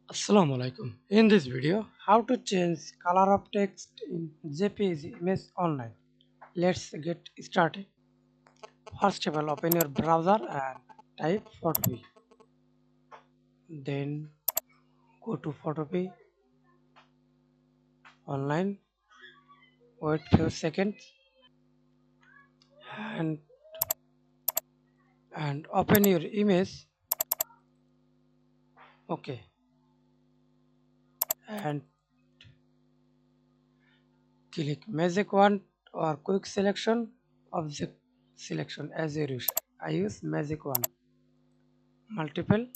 Assalamu alaikum. In this video, how to change color of text in jpeg image online. Let's get started. First of all, open your browser and type photopea. Then go to photopea online. Wait few seconds and open your image. Okay, and click magic wand or quick selection object selection as you wish. I use magic wand. Multiple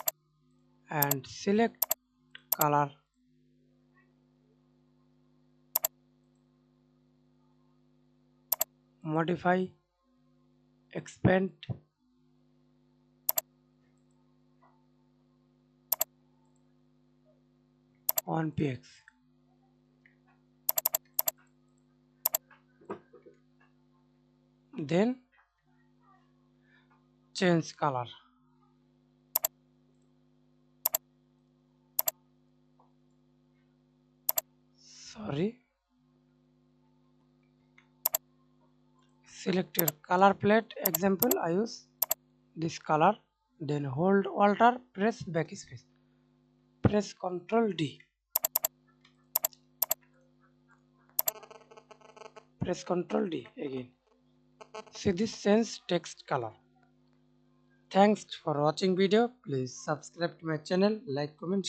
and select color, modify, expand, on px. Then change color. Sorry. Select your color palette. Example, I use this color. Then hold Alt, press backspace. Press Ctrl D. Press Ctrl D again. See this change text color. Thanks for watching video. Please subscribe to my channel, like, comment.